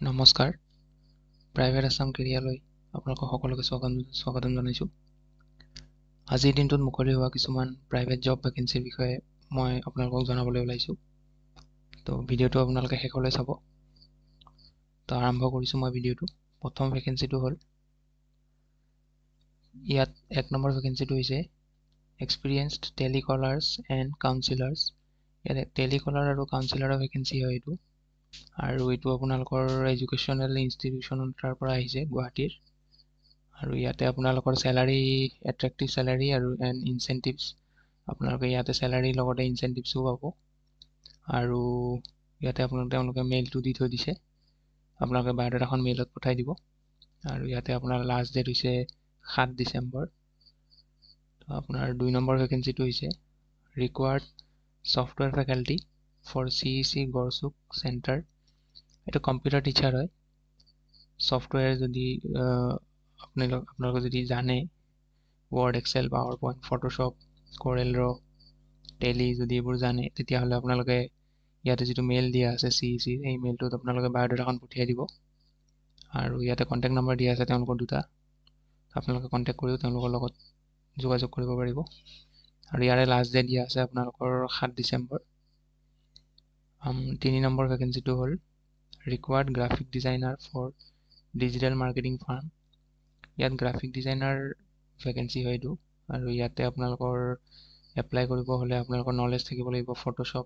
নমস্কাৰ প্ৰাইভেট আছাম কেৰিয়াৰলৈ আপোনালোকক সকলোকে স্বাগতম জনাইছোঁ। আজিৰ দিনটোত মুকলি হোৱা কিছুমান প্ৰাইভেট জব ভেকেঞ্চিৰ বিষয়ে মই আপোনালোকক জনাবলৈ ওলাইছোঁ। তো ভিডিঅ'টো আপোনালোকে শেষলৈ চাব। তো আৰম্ভ কৰিছোঁ মই ভিডিঅ'টো। প্ৰথম ভেকেঞ্চিটো হ'ল ইয়াত 1 নম্বৰ ভেকেঞ্চিটো হৈছে এক্সপিৰিয়েঞ্চড টেলিকলাৰ্ছ এণ্ড কাউন্সিলাৰ্ছ। ইয়াত টেলিকলাৰ আৰু কাউন্সিলাৰৰ ভেকেঞ্চি হয় এইটো। আৰু এইটো আপোনালোকৰ এডুকেশ্যনেল ইনষ্টিটিউশ্যনৰ পৰা আহিছে গুৱাহাটীৰ। আৰু ইয়াতে আপোনালোকৰ চেলাৰী এট্ৰেক্টিভ চেলাৰী আৰু ইনচেণ্টিভছ আপোনালোকে ইয়াতে চেলাৰীৰ লগতে ইনচেণ্টিভছো পাব। আৰু ইয়াতে তেওঁলোকে মেইলটো দি থৈ দিছে, আপোনালোকে বায়'ডাটাখন মেইলত পঠাই দিব। আৰু ইয়াতে আপোনাৰ লাষ্ট ডেট হৈছে 7 ডিচেম্বৰ। আপোনাৰ 2 নম্বৰ ভেকেঞ্চিটো হৈছে required software faculty for CEC Garchuk centre. এইটো কম্পিউটাৰ টিচাৰ হয়। ছফ্টৱেৰ যদি আপোনালোকে যদি জানে, word, Excel, power point, Photoshop, Corel ৰ, টেলি যদি এইবোৰ জানে, তেতিয়াহ'লে আপোনালোকে ইয়াতে যিটো মেইল দিয়া আছে CEC, এই মেইলটোত আপোনালোকে বায়'ডাটাখন পঠিয়াই দিব। আৰু ইয়াতে কণ্টেক্ট নম্বৰ দিয়া আছে তেওঁলোকৰ 2টা। আপোনালোকে কণ্টেক্ট কৰিও তেওঁলোকৰ লগত যোগাযোগ কৰিব পাৰিব। আৰু ইয়াৰে লাষ্ট ডেট দিয়া আছে আপোনালোকৰ 7 ডিচেম্বৰ। 3 নম্বৰ ভেকেঞ্চিটো হ'ল required graphic designer for digital marketing firm. ইয়াত গ্ৰাফিক ডিজাইনাৰ ভেকেঞ্চি হয় এইটো। আৰু ইয়াতে আপোনালোকৰ এপ্লাই কৰিব হ'লে আপোনালোকৰ নলেজ থাকিব লাগিব ফটোশ্বপ,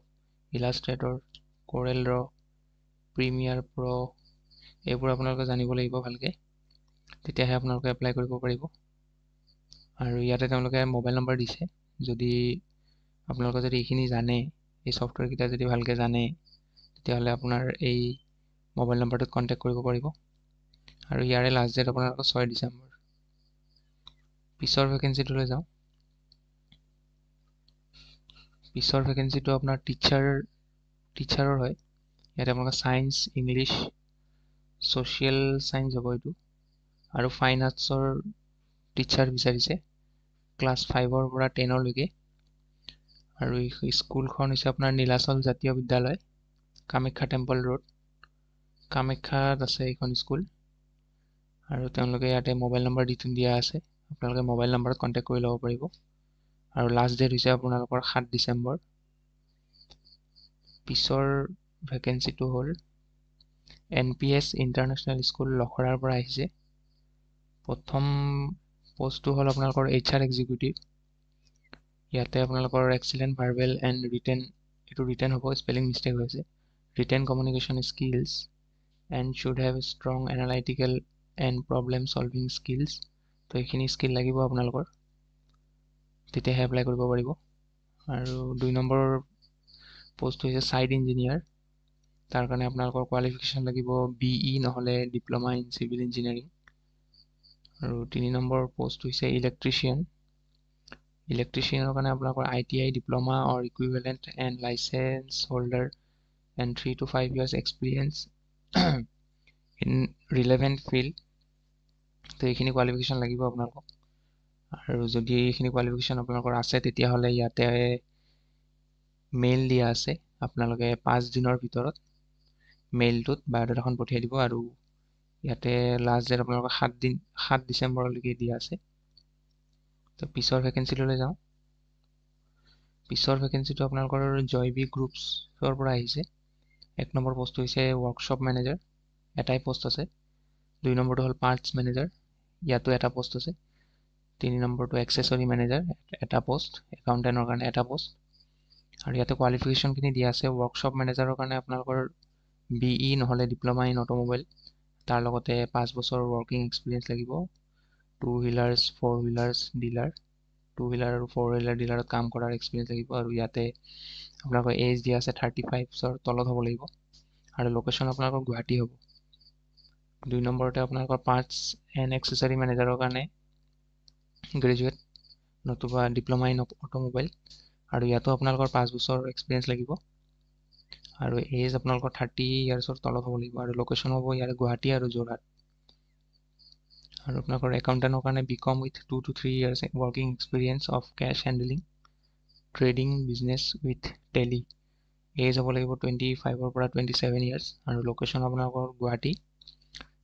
ইলাষ্ট্ৰেটৰ, কৰেল ৰ, প্ৰিমিয়াৰ প্ৰ' এইবোৰ আপোনালোকে জানিব লাগিব ভালকৈ, তেতিয়াহে আপোনালোকে এপ্লাই কৰিব পাৰিব। আৰু ইয়াতে তেওঁলোকে মোবাইল নম্বৰ দিছে। যদি আপোনালোকে যদি এইখিনি জানে, এই ছফ্টৱেৰকেইটা যদি ভালকৈ জানে, তেতিয়াহ'লে আপোনাৰ এই মোবাইল নম্বৰটোত কণ্টেক্ট কৰিব পাৰিব। আৰু ইয়াৰে লাষ্ট ডেট আপোনালোকৰ 6 ডিচেম্বৰ। পিছৰ ভেকেঞ্চিটোলৈ যাওঁ। পিছৰ ভেকেঞ্চিটো আপোনাৰ টিচাৰৰ হয়। ইয়াতে আপোনালোকৰ ছায়েন্স, ইংলিছ, ছ'চিয়েল ছায়েন্স হ'ব এইটো। আৰু ফাইন আৰ্টছৰ টিচাৰ বিচাৰিছে ক্লাছ 5ৰ পৰা 10লৈকে। আৰু এই স্কুলখন হৈছে আপোনাৰ নীলাচল জাতীয় বিদ্যালয়, কামাখ্যা টেম্পল ৰোড, কামাখ্যাত আছে এইখন স্কুল। আৰু তেওঁলোকে ইয়াতে মোবাইল নম্বৰ দিয়া আছে, আপোনালোকে মোবাইল নম্বৰত কণ্টেক্ট কৰি ল'ব পাৰিব। আৰু লাষ্ট ডেট হৈছে আপোনালোকৰ 7 ডিচেম্বৰ। পিছৰ ভেকেঞ্চিটো হ'ল NPS ইণ্টাৰনেশ্যনেল স্কুল লখৰাৰ পৰা আহিছে। প্ৰথম পষ্টটো হ'ল আপোনালোকৰ HR এক্সিকিউটিভ। ইয়াতে আপোনালোকৰ এক্সিলেণ্ট ভাৰ্বেল এণ্ড ৰিটেন, এইটো ৰিটেন হ'ব, স্পেলিং মিষ্টেক হৈছে, written communication skills and should have strong analytical and problem solving skills. তো এইখিনি স্কিল লাগিব আপোনালোকৰ, তেতিয়াহে এপ্লাই কৰিব পাৰিব। আৰু 2 নম্বৰ পষ্ট হৈছে ছাইট ইঞ্জিনিয়াৰ। তাৰ কাৰণে আপোনালোকৰ কোৱালিফিকেশ্যন লাগিব BE নহ'লে ডিপ্ল'মা ইন চিভিল ইঞ্জিনিয়াৰিং। আৰু 3 নম্বৰ পষ্ট হৈছে ইলেক্ট্ৰিচিয়ান। ইলেক্ট্ৰিচিয়ানৰ কাৰণে আপোনালোকৰ ITI diploma or equivalent and licence holder and 3 to 5 years experience in relevant field. তো এইখিনি কোৱালিফিকেশ্যন লাগিব আপোনালোকক। আৰু যদি এইখিনি কোৱালিফিকেশ্যন আপোনালোকৰ আছে, তেতিয়াহ'লে ইয়াতে মেইল দিয়া আছে, আপোনালোকে 5 দিনৰ ভিতৰত মেইলটোত বায়'ডাটাখন পঠিয়াই দিব। আৰু ইয়াতে লাষ্ট ডেট আপোনালোকৰ 7 ডিচেম্বৰলৈকে দিয়া আছে। তো পিছৰ ভেকেঞ্চিটোলৈ যাওঁ। পিছৰ ভেকেঞ্চিটো আপোনালোকৰ জয়বি গ্ৰুপছৰ পৰা আহিছে। 1 নম্বৰ পষ্ট হৈছে ৱৰ্কশ্বপ মেনেজাৰ, এটাই পষ্ট আছে। 2 নম্বৰটো হ'ল পাৰ্টছ মেনেজাৰ, ইয়াতো এটা পষ্ট আছে। 3 নম্বৰটো এক্সেছৰী মেনেজাৰ, এটা পষ্ট, একাউণ্টেণ্টৰ কাৰণে এটা পষ্ট। আৰু ইয়াতে কোৱালিফিকেশ্যনখিনি দিয়া আছে। ৱৰ্কশ্বপ মেনেজাৰৰ কাৰণে আপোনালোকৰ BE নহ'লে ডিপ্ল'মা ইন অট'মোবাইল, তাৰ লগতে 5 বছৰ ৱৰ্কিং এক্সপিৰিয়েঞ্চ লাগিব। 2 হুইলাৰ্ছ 4 হুইলাৰ্ছ ডিলাৰ, 2 হুইলাৰ আৰু 4 হুইলাৰ ডিলাৰত কাম কৰাৰ এক্সপিৰিয়েঞ্চ লাগিব। আৰু ইয়াতে আপোনালোকৰ এজ দিয়া আছে 35ৰ তলত হ'ব লাগিব। আৰু লোকেশ্যন আপোনালোকৰ গুৱাহাটী হ'ব। 2 নম্বৰতে আপোনালোকৰ পাৰ্টছ এণ্ড এক্সেছৰী মেনেজাৰৰ কাৰণে গ্ৰেজুৱেট নতুবা ডিপ্ল'মা ইন অট'মোবাইল। আৰু ইয়াতো আপোনালোকৰ 5 বছৰ এক্সপিৰিয়েঞ্চ লাগিব। আৰু এজ আপোনালোকৰ 30 ইয়াৰ্ছৰ তলত হ'ব লাগিব। আৰু লোকেশ্যন হ'ব ইয়াৰে গুৱাহাটী আৰু যোৰহাট। আৰু আপোনালোকৰ একাউণ্টেণ্টৰ কাৰণে BCom with 2 to 3 years working experience of case handling, trading business with Tally. Age হ'ব লাগিব 25ৰ পৰা 27 ইয়াৰ্ছ। আৰু লোকেশ্যন আপোনালোকৰ Guwahati.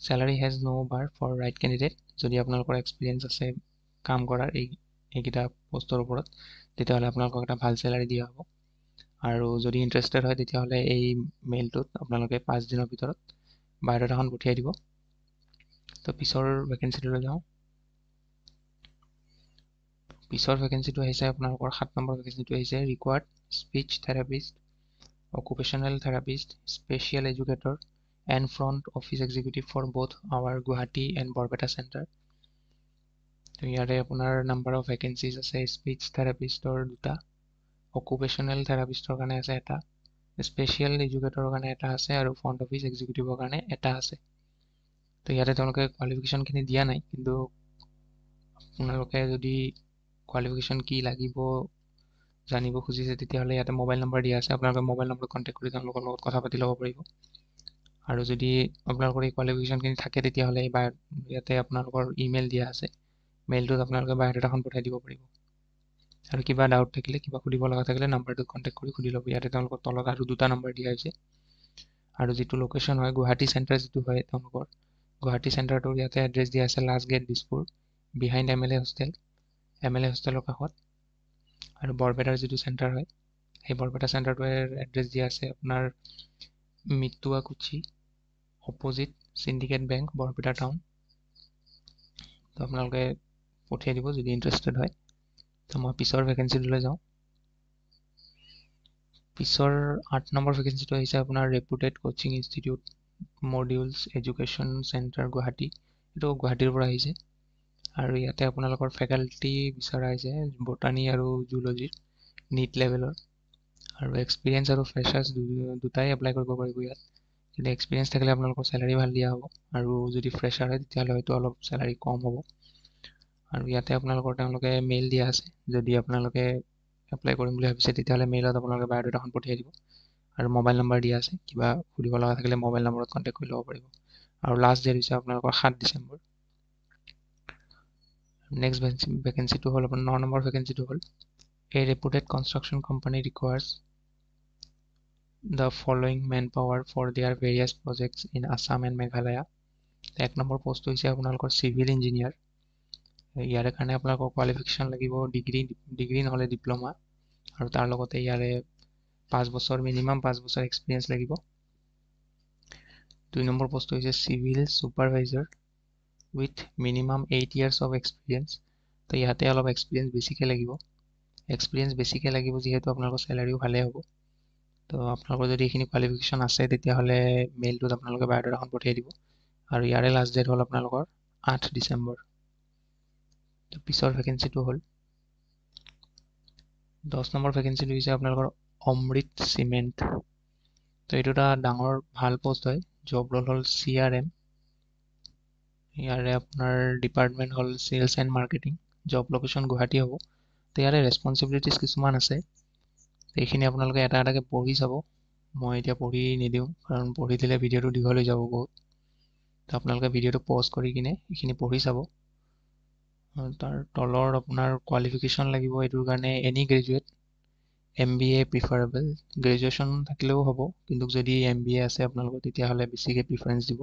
Salary has no bar for right candidate. যদি আপোনালোকৰ এক্সপিৰিয়েঞ্চ আছে কাম কৰাৰ এইকেইটা পোষ্টৰ ওপৰত তেতিয়াহ'লে আপোনালোকক এটা ভাল চেলাৰী দিয়া হ'ব আৰু যদি ইণ্টাৰেষ্টেড হয় তেতিয়াহ'লে এই মেইলটোত আপোনালোকে 5 দিনৰ ভিতৰত বায়'ডাটাখন পঠিয়াই দিব। তো পিছৰ ভেকেঞ্চিটোলৈ যাওঁ। পিছৰ ভেকেঞ্চিটো আহিছে আপোনালোকৰ 7 নম্বৰ ভেকেঞ্চিটো আহিছে required speech therapist, occupational therapist, special educator and front office executive for both our Guwahati and Barpeta center. তো ইয়াৰে আপোনাৰ নাম্বাৰ অফ ভেকেঞ্চিজ আছে স্পীচ থেৰাপিষ্টৰ 2টা, অকুপেশ্যনেল থেৰাপিষ্টৰ কাৰণে আছে এটা, স্পেচিয়েল এডুকেটৰৰ কাৰণে এটা আছে আৰু ফ্ৰণ্ট অফিচ এক্সিকিউটিভৰ কাৰণে এটা আছে। তো ইয়াতে তেওঁলোকে কোৱালিফিকেশ্যনখিনি দিয়া নাই, কিন্তু আপোনালোকে যদি কোৱালিফিকেশ্যন কি লাগিব জানিব খুজিছে তেতিয়াহ'লে ইয়াতে মোবাইল নম্বৰ দিয়া আছে, আপোনালোকে মোবাইল নম্বৰ কণ্টেক্ট কৰি তেওঁলোকৰ লগত কথা পাতি ল'ব পাৰিব। আৰু যদি আপোনালোকৰ এই কোৱালিফিকেশ্যনখিনি থাকে তেতিয়াহ'লে ইয়াতে আপোনালোকৰ ইমেইল দিয়া আছে, মেইলটোত আপোনালোকে বায়'ডাটাখন পঠাই দিব পাৰিব। আৰু কিবা ডাউট থাকিলে কিবা সুধিব লগা থাকিলে নাম্বাৰটোত কণ্টেক্ট কৰি সুধি ল'ব। ইয়াতে তেওঁলোকৰ তলত আৰু 2টা নম্বৰ দিয়া হৈছে। আৰু যিটো লোকেশ্যন হয় গুৱাহাটী চেণ্টাৰ যিটো হয় তেওঁলোকৰ গুৱাহাটী চেণ্টাৰটোৰ ইয়াতে এড্ৰেছ দিয়া আছে last gate Dispur behind MLA hostel, MLA হোষ্টেলৰ কাষত। আৰু বৰপেটাৰ যিটো চেণ্টাৰ হয় সেই বৰপেটা চেণ্টাৰটোৰ এড্ৰেছ দিয়া আছে আপোনাৰ Mituakuchi opposite syndicate bank Barpeta town. তো আপোনালোকে পঠিয়াই দিব যদি ইণ্টাৰেষ্টেড হয়। তো মই পিছৰ ভেকেঞ্চিটোলৈ যাওঁ। পিছৰ 8 নম্বৰ ভেকেঞ্চিটো আহিছে আপোনাৰ reputed coaching institute modules education centre Guwahati, এইটো গুৱাহাটীৰ পৰা আহিছে। আৰু ইয়াতে আপোনালোকৰ ফেকাল্টি বিচৰা হৈছে বটানী আৰু জুলজিৰ নীট লেভেলৰ। আৰু এক্সপিৰিয়েঞ্চ আৰু ফ্ৰেচাৰ্ছ দুটাই এপ্লাই কৰিব পাৰিব ইয়াত, কিন্তু এক্সপিৰিয়েঞ্চ থাকিলে আপোনালোকৰ চেলাৰী ভাল দিয়া হ'ব আৰু যদি ফ্ৰেচাৰ হয় তেতিয়াহ'লে হয়তো অলপ চেলাৰী কম হ'ব। আৰু ইয়াতে আপোনালোকৰ তেওঁলোকে মেইল দিয়া আছে, যদি আপোনালোকে এপ্লাই কৰিম বুলি ভাবিছে তেতিয়াহ'লে মেইলত আপোনালোকে বায়'ডাটাখন পঠিয়াই দিব আৰু মোবাইল নম্বৰ দিয়া আছে, কিবা সুধিব লগা থাকিলে মোবাইল নম্বৰত কণ্টেক্ট কৰি ল'ব পাৰিব। আৰু লাষ্ট ডেট হৈছে আপোনালোকৰ 7 ডিচেম্বৰ। নেক্সট ভেকেঞ্চিটো হ'ল আপোনাৰ 9 নম্বৰ ভেকেঞ্চিটো হ'ল a reputed construction company requires the following manpower for their various projects in Assam and Meghalaya. 1 number post হৈছে আপোনালোকৰ চিভিল ইঞ্জিনিয়াৰ। ইয়াৰে কাৰণে আপোনালোকৰ কোৱালিফিকেশ্যন লাগিব ডিগ্ৰী নহ'লে ডিপ্ল'মা আৰু তাৰ লগতে ইয়াৰে 5 বছৰ মিনিমাম 5 বছৰ এক্সপিৰিয়েঞ্চ লাগিব। 2 নম্বৰ পোষ্ট হৈছে civil supervisor with minimum 8 years of experience। তো ইয়াতে অলপ এক্সপিৰিয়েঞ্চ বেছিকৈ লাগিব যিহেতু আপোনালোকৰ চেলাৰিও ভালে হ'ব। তো আপোনালোকৰ যদি এইখিনি কোৱালিফিকেশ্যন আছে তেতিয়াহ'লে মেইলটোত আপোনালোকে বায়'ডাটাখন পঠিয়াই দিব আৰু ইয়াৰে লাষ্ট ডেট হ'ল আপোনালোকৰ 8 ডিচেম্বৰ। তো পিছৰ ভেকেঞ্চিটো হ'ল 10 নম্বৰ ভেকেঞ্চিটো হৈছে আপোনালোকৰ অমৃত চিমেণ্ট। তো এইটো এটা ডাঙৰ ভাল পোষ্ট হয়। জব ৰ'ল হ'ল CRM, ইয়াৰে আপোনাৰ ডিপাৰ্টমেণ্ট হ'ল sales and marketing, job location Guwahati হ'ব। তো ইয়াৰে ৰেছপনচিবিলিটিজ কিছুমান আছে, এইখিনি আপোনালোকে এটা এটাকৈ পঢ়ি চাব। মই এতিয়া পঢ়ি নিদিওঁ কাৰণ পঢ়ি দিলে ভিডিঅ'টো দীঘল হৈ যাব বহুত। তো আপোনালোকে ভিডিঅ'টো পজ কৰি কিনে এইখিনি পঢ়ি চাব। তাৰ তলৰ আপোনাৰ কোৱালিফিকেশ্যন লাগিব, এইটোৰ কাৰণে any graduate, MBA preferable, graduation থাকিলেও হ'ব, কিন্তু যদি MBA আছে আপোনালোকৰ তেতিয়াহ'লে বেছিকৈ প্ৰিফাৰেঞ্চ দিব।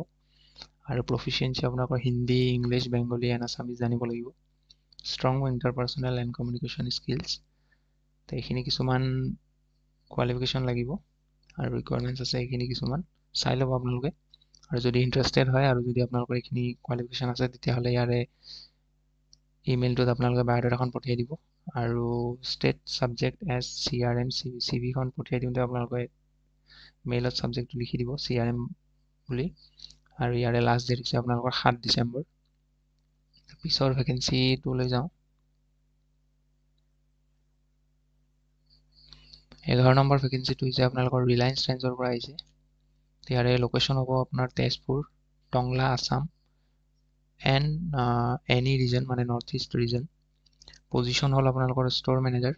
আৰু প্ৰফিচিয়েঞ্চি আপোনালোকৰ Hindi, English, Bengali and Assamese জানিব লাগিব। Strong interpersonal and communication skills, তো এইখিনি কিছুমান কোৱালিফিকেশ্যন লাগিব আৰু ৰিকুৱাৰমেণ্টছ আছে, এইখিনি কিছুমান চাই ল'ব আপোনালোকে। আৰু যদি ইণ্টাৰেষ্টেড হয় আৰু যদি আপোনালোকৰ এইখিনি কোৱালিফিকেশ্যন আছে তেতিয়াহ'লে ইয়াৰে ইমেইলটোত আপোনালোকে বায়'ডাটাখন পঠিয়াই দিব আৰু ষ্টেট ছাবজেক্ট এজ CRM CVখন পঠিয়াই দিওঁতে আপোনালোকে মেইলত ছাবজেক্টটো লিখি দিব CRM বুলি। আৰু ইয়াৰে লাষ্ট ডেট হৈছে আপোনালোকৰ 7 ডিচেম্বৰ। পিছৰ ভেকেঞ্চিটোলৈ যাওঁ। 11 নম্বৰ ভেকেঞ্চিটো হৈছে আপোনালোকৰ ৰিলায়েন্স ট্ৰেণ্ডছৰ পৰা আহিছে। ইয়াৰে লোকেশ্যন হ'ব আপোনাৰ Tezpur, Tangla, Assam and any region মানে নৰ্থ ইষ্ট ৰিজন। পজিশ্যন হ'ল আপোনালোকৰ ষ্ট'ৰ মেনেজাৰ।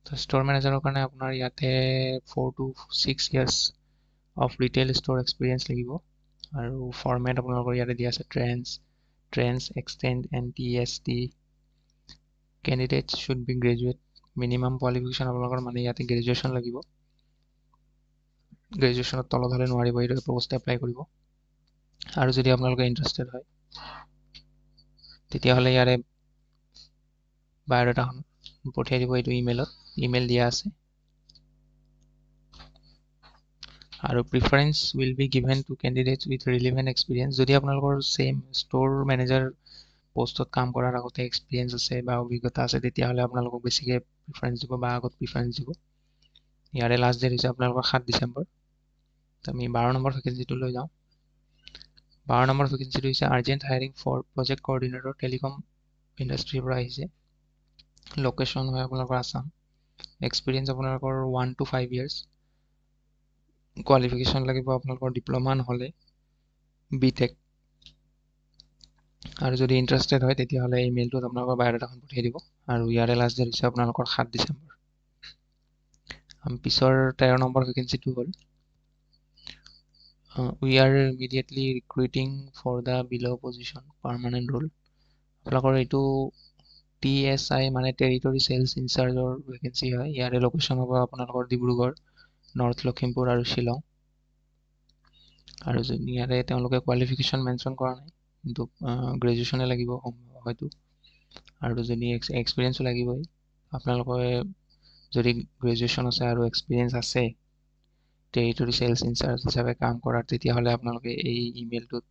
তো ষ্ট'ৰ মেনেজাৰৰ কাৰণে আপোনাৰ ইয়াতে 4 to 6 years of retail store experience লাগিব। আৰু ফৰ্মেট আপোনালোকৰ ইয়াতে দিয়া আছে trans extend and TST। Candidates should be graduate, minimum qualification আপোনালোকৰ মানে ইয়াতে গ্ৰেজুৱেশ্যন লাগিব, গ্ৰেজুৱেশ্যনত তলত হ'লে নোৱাৰিব এইটো পোষ্ট এপ্লাই কৰিব। আৰু যদি আপোনালোকে ইণ্টাৰেষ্টেড হয় তেতিয়াহ'লে ইয়াৰে বায়'ডাটাখন পঠিয়াই দিব এইটো ইমেইল দিয়া আছে। আৰু preference will be given to candidates with relevant experience. যদি আপোনালোকৰ ছেইম ষ্ট'ৰ মেনেজাৰ পোষ্টত কাম কৰাৰ আগতে এক্সপিৰিয়েঞ্চ আছে বা অভিজ্ঞতা আছে তেতিয়াহ'লে আপোনালোকক বেছিকৈ প্ৰিফাৰেঞ্চ দিব বা আগত প্ৰিফাৰেঞ্চ দিব। ইয়াৰে লাষ্ট ডেট হৈছে আপোনালোকৰ 7 ডিচেম্বৰ। আমি 12 নম্বৰ ভেকেঞ্চিটো লৈ যাওঁ। 12 নম্বৰ ভেকেঞ্চিটো হৈছে urgent hiring for project coordinator, telecom ইণ্ডাষ্ট্ৰীৰ পৰা আহিছে। লোকেশ্যন হয় আপোনালোকৰ আছাম। এক্সপিৰিয়েঞ্চ আপোনালোকৰ 1 to 5 years। কোৱালিফিকেশ্যন লাগিব আপোনালোকৰ ডিপ্ল'মা নহ'লে BTech। আৰু যদি ইণ্টাৰেষ্টেড হয় তেতিয়াহ'লে ইমেইলটোত আপোনালোকৰ বায়'ডাটাখন পঠিয়াই দিব। আৰু ইয়াৰে লাষ্ট ডেট হৈছে আপোনালোকৰ 7 ডিচেম্বৰ। আমি পিছৰ 13 নম্বৰ ভেকেঞ্চিটো হ'ল we are immediately recruiting for the below' position permanent role. আপোনালোকৰ এইটো TSI মানে টেৰিটৰী চেলছ ইনচাৰ্জৰ ভেকেঞ্চি হয়। ইয়াৰে লোকেশ্যন হ'ব আপোনালোকৰ ডিব্ৰুগড়, নৰ্থ লখিমপুৰ আৰু শ্বিলং। আৰু ইয়াৰে তেওঁলোকে কোৱালিফিকেশ্যন মেনশ্যন কৰা নাই, কিন্তু গ্ৰেজুৱেশ্যনে লাগিব হয়তো। আৰু যদি এক্সপিৰিয়েঞ্চো লাগিবই। আপোনালোকে যদি গ্ৰেজুৱেশ্যন আছে আৰু এক্সপিৰিয়েঞ্চ আছে টেৰিটৰী চেলছ ইনচাৰ্জ হিচাপে কাম কৰাৰ, তেতিয়াহ'লে আপোনালোকে এই ইমেইলটোত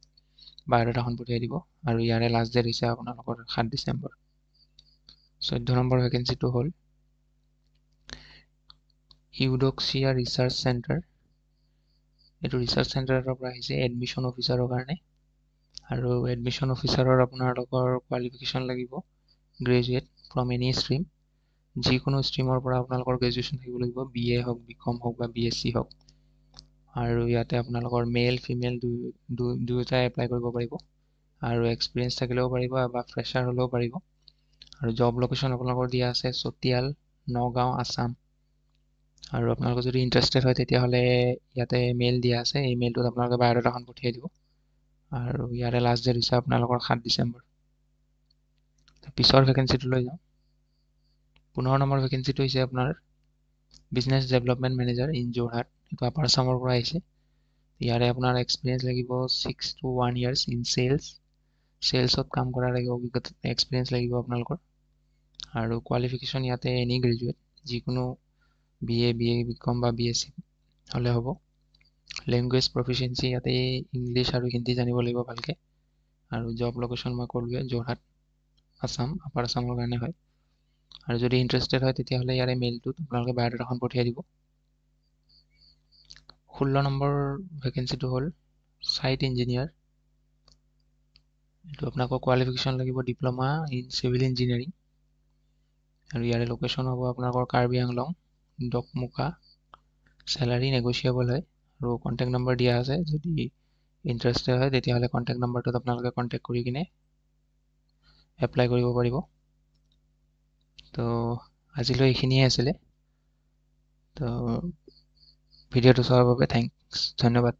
বায়'ডাটাখন পঠিয়াই দিব। আৰু ইয়াৰে লাষ্ট ডেট হৈছে আপোনালোকৰ 7 ডিচেম্বৰ। 14 নম্বৰ ভেকেঞ্চিটো হ'ল ইউডক্সিয়া ৰিচাৰ্চ চেণ্টাৰ। এইটো ৰিচাৰ্চ চেণ্টাৰৰ পৰা আহিছে এডমিশ্যন অফিচাৰৰ কাৰণে। আৰু এডমিশ্যন অফিচাৰৰ আপোনালোকৰ কোৱালিফিকেশ্যন লাগিব গ্ৰেজুৱেট ফ্ৰম এনি ষ্ট্ৰীম। যিকোনো ষ্ট্ৰীমৰ পৰা আপোনালোকৰ গ্ৰেজুৱেশ্যন থাকিব লাগিব, BA হওক, BCom হওক বা BSc হওক। আৰু ইয়াতে আপোনালোকৰ মেল ফিমেল দুয়োটাই এপ্লাই কৰিব পাৰিব। আৰু এক্সপিৰিয়েঞ্চ থাকিলেও পাৰিব বা ফ্ৰেছাৰ হ'লেও পাৰিব। আৰু জব লোকেশ্যন আপোনালোকৰ দিয়া আছে চতিয়াল, নগাঁও, আছাম। আৰু আপোনালোকে যদি ইণ্টাৰেষ্টেড হয় তেতিয়াহ'লে ইয়াতে মেইল দিয়া আছে, এই মেইলটোত আপোনালোকে বায়'ডাটাখন পঠিয়াই দিব। আৰু ইয়াৰে লাষ্ট ডেট হৈছে আপোনালোকৰ 7 ডিচেম্বৰ। পিছৰ ভেকেঞ্চিটো লৈ যাওঁ। 15 নম্বৰ ভেকেঞ্চিটো হৈছে আপোনাৰ business development manager in Jorhat. এইটো আপাৰ আছামৰ পৰা আহিছে। ইয়াৰে আপোনাৰ এক্সপিৰিয়েঞ্চ লাগিব 6 to 1 years ইন চেলছত কাম কৰাৰ লাগিব, অভিজ্ঞতা এক্সপিৰিয়েঞ্চ লাগিব আপোনালোকৰ। আৰু কোৱালিফিকেশ্যন ইয়াতে এনি গ্ৰেজুৱেট, যিকোনো BA, BCom বা BSc হ'লে হ'ব। লেংগুৱেজ প্ৰফিচিয়েঞ্চি ইয়াতে ইংলিছ আৰু হিন্দী জানিব লাগিব ভালকৈ। আৰু জব লোকেশ্যন মই ক'লোৱে যোৰহাট, আছাম, আপাৰ আছামৰ কাৰণে হয়। আৰু যদি ইণ্টাৰেষ্টেড হয় তেতিয়াহ'লে ইয়াৰে মেইলটোত আপোনালোকে বায়'ডাটাখন পঠিয়াই দিব। 16 নম্বৰ ভেকেঞ্চিটো হ'ল ছাইট ইঞ্জিনিয়াৰ। এইটো আপোনালোকৰ কোৱালিফিকেশ্যন লাগিব ডিপ্ল'মা ইন চিভিল ইঞ্জিনিয়াৰিং। আৰু ইয়াৰে লোকেশ্যন হ'ব আপোনালোকৰ কাৰ্বি আংলং, ডকমুকা। চেলাৰী নেগচিয়েবল হয়। আৰু কণ্টেক্ট নম্বৰ দিয়া আছে, যদি ইণ্টাৰেষ্টেড হয় তেতিয়াহ'লে কণ্টেক্ট নম্বৰটোত আপোনালোকে কণ্টেক্ট কৰি কিনে এপ্লাই কৰিব পাৰিব। তো আজিলৈ এইখিনিয়ে আছিলে। তো ভিডিঅ'টো চোৱাৰ বাবে ধন্যবাদ।